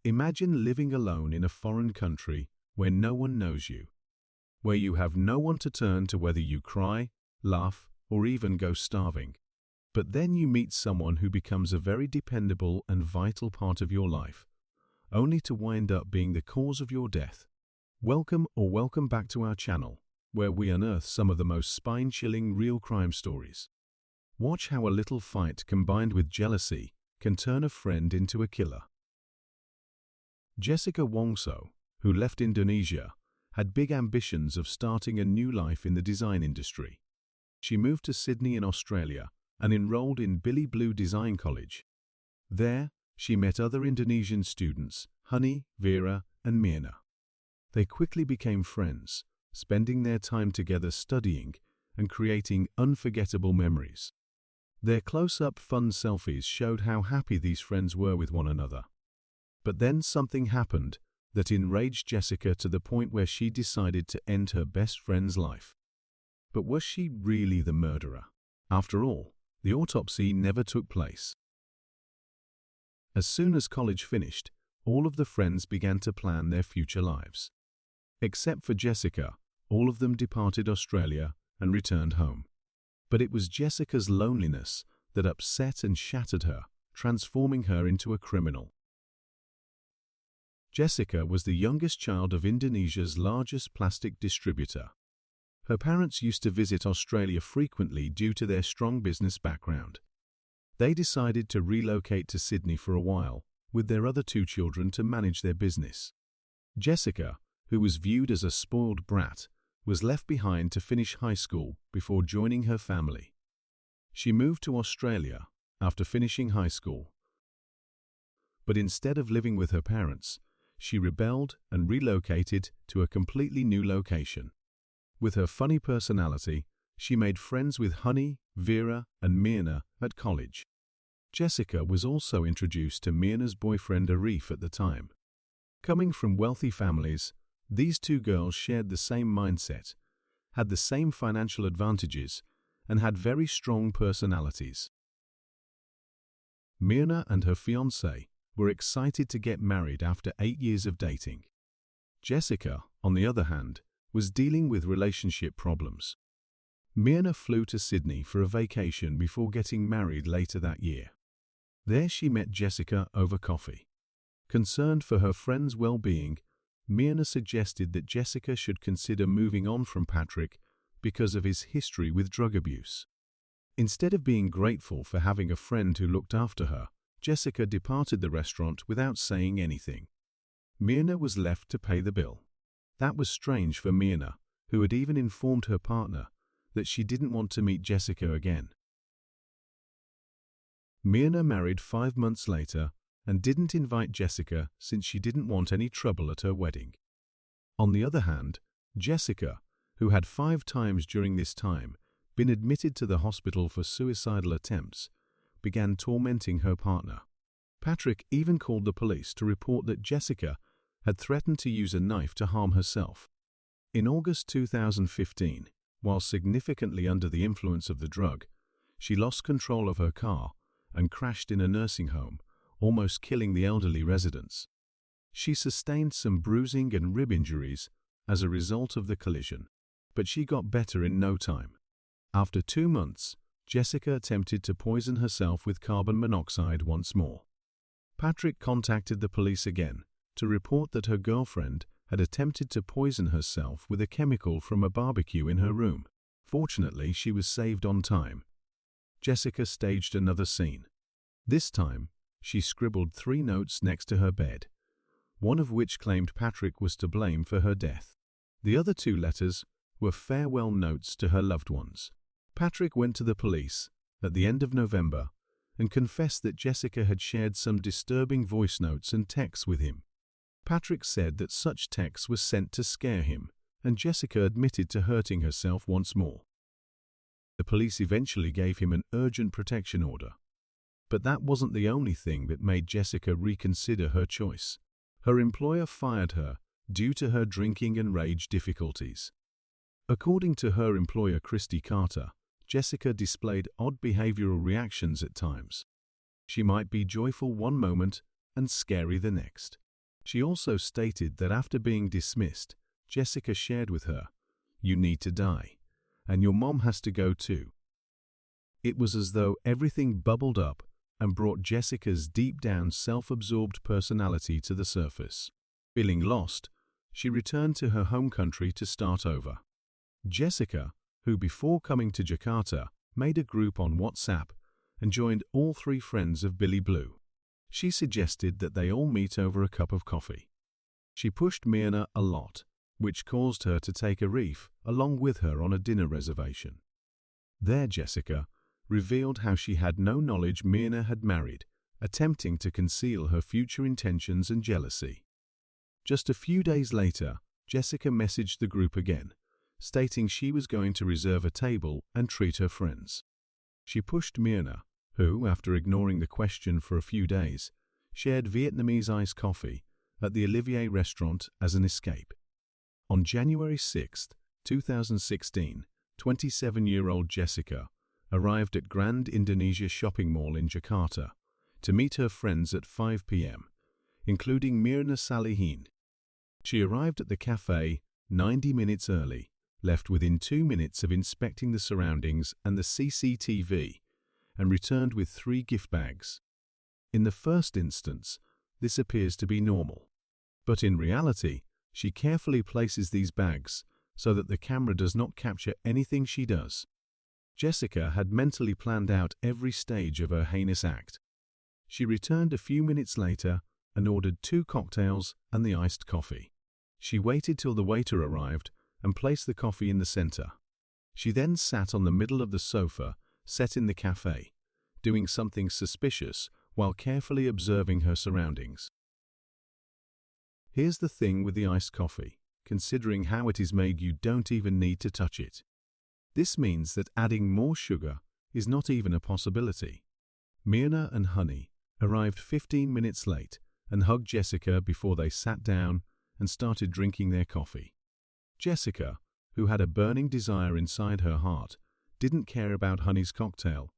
Imagine living alone in a foreign country where no one knows you, where you have no one to turn to whether you cry, laugh, or even go starving. But then you meet someone who becomes a very dependable and vital part of your life, only to wind up being the cause of your death. Welcome back to our channel, where we unearth some of the most spine-chilling real crime stories. Watch how a little fight combined with jealousy can turn a friend into a killer. Jessica Wongso, who left Indonesia, had big ambitions of starting a new life in the design industry. She moved to Sydney in Australia and enrolled in Billy Blue Design College. There, she met other Indonesian students, Honey, Vera, and Mirna. They quickly became friends, spending their time together studying and creating unforgettable memories. Their close-up fun selfies showed how happy these friends were with one another. But then something happened that enraged Jessica to the point where she decided to end her best friend's life. But was she really the murderer? After all, the autopsy never took place. As soon as college finished, all of the friends began to plan their future lives. Except for Jessica, all of them departed Australia and returned home. But it was Jessica's loneliness that upset and shattered her, transforming her into a criminal. Jessica was the youngest child of Indonesia's largest plastic distributor. Her parents used to visit Australia frequently due to their strong business background. They decided to relocate to Sydney for a while, with their other two children to manage their business. Jessica, who was viewed as a spoiled brat, was left behind to finish high school before joining her family. She moved to Australia after finishing high school. But instead of living with her parents, she rebelled and relocated to a completely new location. With her funny personality, she made friends with Honey, Vera, and Mirna at college. Jessica was also introduced to Mirna's boyfriend Arif at the time. Coming from wealthy families, these two girls shared the same mindset, had the same financial advantages, and had very strong personalities. Mirna and her fiancé were excited to get married after 8 years of dating. Jessica, on the other hand, was dealing with relationship problems. Mirna flew to Sydney for a vacation before getting married later that year. There she met Jessica over coffee. Concerned for her friend's well-being, Mirna suggested that Jessica should consider moving on from Patrick because of his history with drug abuse. Instead of being grateful for having a friend who looked after her, Jessica departed the restaurant without saying anything. Mirna was left to pay the bill. That was strange for Mirna, who had even informed her partner that she didn't want to meet Jessica again. Mirna married 5 months later and didn't invite Jessica since she didn't want any trouble at her wedding. On the other hand, Jessica, who had 5 times during this time been admitted to the hospital for suicidal attempts, began tormenting her partner. Patrick even called the police to report that Jessica had threatened to use a knife to harm herself. In August 2015, while significantly under the influence of the drug, she lost control of her car and crashed in a nursing home, almost killing the elderly residents. She sustained some bruising and rib injuries as a result of the collision, but she got better in no time. After 2 months, Jessica attempted to poison herself with carbon monoxide once more. Patrick contacted the police again to report that her girlfriend had attempted to poison herself with a chemical from a barbecue in her room. Fortunately, she was saved on time. Jessica staged another scene. This time, she scribbled 3 notes next to her bed, one of which claimed Patrick was to blame for her death. The other 2 letters were farewell notes to her loved ones. Patrick went to the police at the end of November and confessed that Jessica had shared some disturbing voice notes and texts with him. Patrick said that such texts were sent to scare him, and Jessica admitted to hurting herself once more. The police eventually gave him an urgent protection order. But that wasn't the only thing that made Jessica reconsider her choice. Her employer fired her due to her drinking and rage difficulties. According to her employer Christy Carter, Jessica displayed odd behavioral reactions at times. She might be joyful one moment and scary the next. She also stated that after being dismissed, Jessica shared with her, "You need to die, and your mom has to go too." It was as though everything bubbled up and brought Jessica's deep-down self-absorbed personality to the surface. Feeling lost, she returned to her home country to start over. Jessica, who before coming to Jakarta made a group on WhatsApp and joined all 3 friends of Billy Blue. She suggested that they all meet over a cup of coffee. She pushed Myrna a lot, which caused her to take Arif along with her on a dinner reservation. There Jessica revealed how she had no knowledge Myrna had married, attempting to conceal her future intentions and jealousy. Just a few days later, Jessica messaged the group again, stating she was going to reserve a table and treat her friends. She pushed Myrna, who, after ignoring the question for a few days, shared Vietnamese iced coffee at the Olivier restaurant as an escape. On January 6, 2016, 27-year-old Jessica arrived at Grand Indonesia shopping mall in Jakarta to meet her friends at 5 p.m., including Myrna Salihin. She arrived at the cafe 90 minutes early, left within 2 minutes of inspecting the surroundings and the CCTV, and returned with 3 gift bags. In the first instance, this appears to be normal. But in reality, she carefully places these bags so that the camera does not capture anything she does. Jessica had mentally planned out every stage of her heinous act. She returned a few minutes later and ordered 2 cocktails and the iced coffee. She waited till the waiter arrived and placed the coffee in the center. She then sat on the middle of the sofa set in the cafe, doing something suspicious while carefully observing her surroundings. Here's the thing with the iced coffee. Considering how it is made, you don't even need to touch it. This means that adding more sugar is not even a possibility. Myrna and Honey arrived 15 minutes late and hugged Jessica before they sat down and started drinking their coffee. Jessica, who had a burning desire inside her heart, didn't care about Honey's cocktail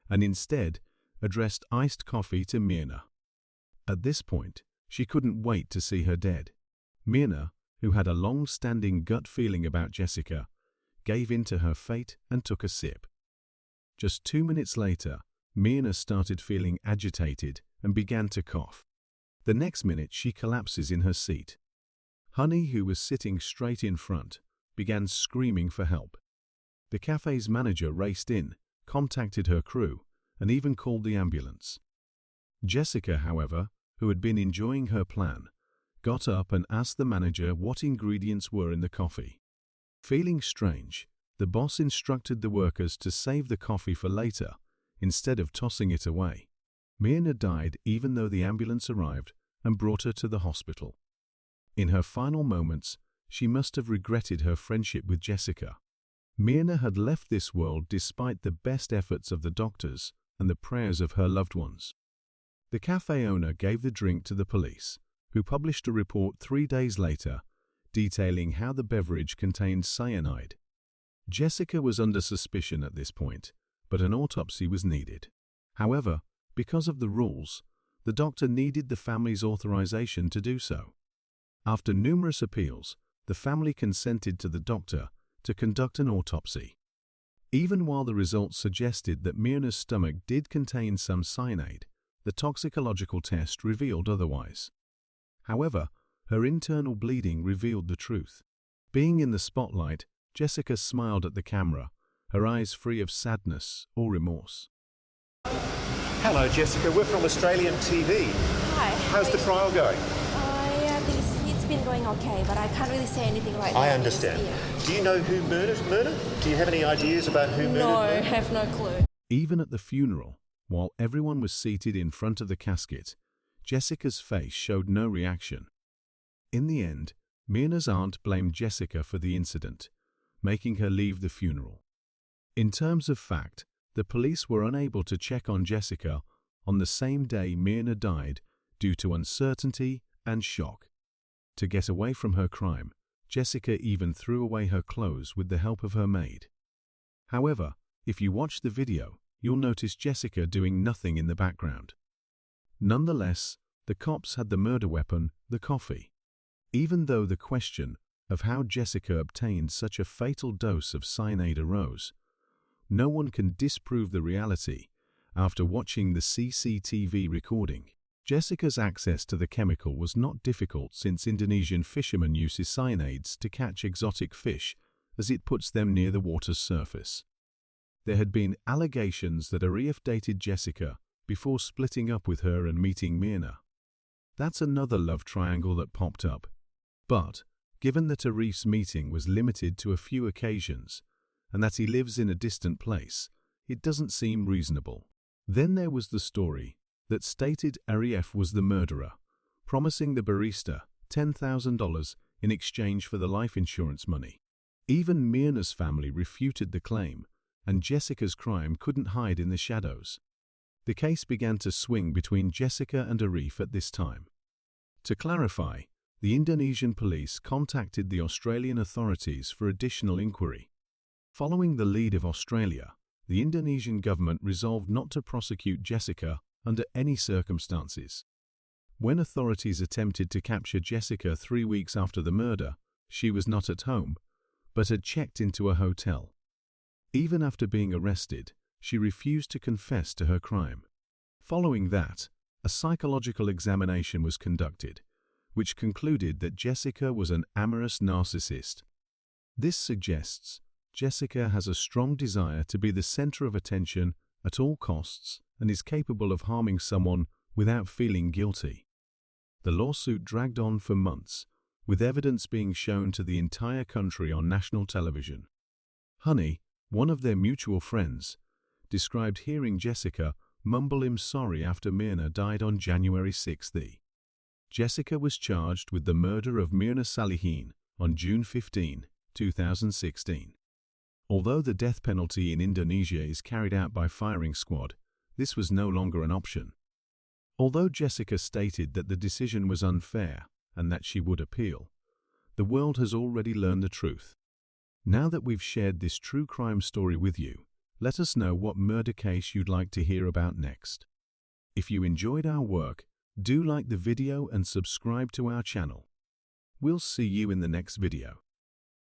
and instead addressed iced coffee to Myrna. At this point, she couldn't wait to see her dead. Myrna, who had a long-standing gut feeling about Jessica, gave in to her fate and took a sip. Just 2 minutes later, Myrna started feeling agitated and began to cough. The next minute, she collapses in her seat. Honey, who was sitting straight in front, began screaming for help. The cafe's manager raced in, contacted her crew, and even called the ambulance. Jessica, however, who had been enjoying her plan, got up and asked the manager what ingredients were in the coffee. Feeling strange, the boss instructed the workers to save the coffee for later, instead of tossing it away. Myrna died even though the ambulance arrived and brought her to the hospital. In her final moments, she must have regretted her friendship with Jessica. Myrna had left this world despite the best efforts of the doctors and the prayers of her loved ones. The cafe owner gave the drink to the police, who published a report 3 days later detailing how the beverage contained cyanide. Jessica was under suspicion at this point, but an autopsy was needed. However, because of the rules, the doctor needed the family's authorization to do so. After numerous appeals, the family consented to the doctor to conduct an autopsy. Even while the results suggested that Myrna's stomach did contain some cyanide, the toxicological test revealed otherwise. However, her internal bleeding revealed the truth. Being in the spotlight, Jessica smiled at the camera, her eyes free of sadness or remorse. Hello Jessica, we're from Australian TV. Hi. How's the trial going? Yeah, it's been going okay, but I can't really say anything right now. I understand. Do you know who murdered Myrna? Do you have any ideas about who murdered No, I Myrna? have no clue. Even at the funeral, while everyone was seated in front of the casket, Jessica's face showed no reaction. In the end, Myrna's aunt blamed Jessica for the incident, making her leave the funeral. In terms of fact, the police were unable to check on Jessica on the same day Myrna died due to uncertainty and shock. To get away from her crime, Jessica even threw away her clothes with the help of her maid. However, if you watch the video, you'll notice Jessica doing nothing in the background. Nonetheless, The cops had the murder weapon, the coffee. Even though the question of how Jessica obtained such a fatal dose of cyanide arose, no one can disprove the reality after watching the CCTV recording. Jessica's access to the chemical was not difficult since Indonesian fishermen use cyanides to catch exotic fish as it puts them near the water's surface. There had been allegations that Arif dated Jessica before splitting up with her and meeting Myrna. That's another love triangle that popped up. But, given that Arif's meeting was limited to a few occasions, and that he lives in a distant place, it doesn't seem reasonable. Then there was the story that stated Arif was the murderer, promising the barista $10,000 in exchange for the life insurance money. Even Myrna's family refuted the claim, and Jessica's crime couldn't hide in the shadows. The case began to swing between Jessica and Arif at this time. To clarify, the Indonesian police contacted the Australian authorities for additional inquiry. Following the lead of Australia, the Indonesian government resolved not to prosecute Jessica under any circumstances. When authorities attempted to capture Jessica 3 weeks after the murder, she was not at home, but had checked into a hotel. Even after being arrested, she refused to confess to her crime. Following that, a psychological examination was conducted, which concluded that Jessica was an amorous narcissist. This suggests Jessica has a strong desire to be the center of attention at all costs and is capable of harming someone without feeling guilty. The lawsuit dragged on for months, with evidence being shown to the entire country on national television. Honey, one of their mutual friends, described hearing Jessica mumble "I'm sorry" after Myrna died on January 6. Jessica was charged with the murder of Myrna Salihin on June 15, 2016. Although the death penalty in Indonesia is carried out by firing squad, this was no longer an option. Although Jessica stated that the decision was unfair and that she would appeal, the world has already learned the truth. Now that we've shared this true crime story with you, let us know what murder case you'd like to hear about next. If you enjoyed our work, do like the video and subscribe to our channel. We'll see you in the next video.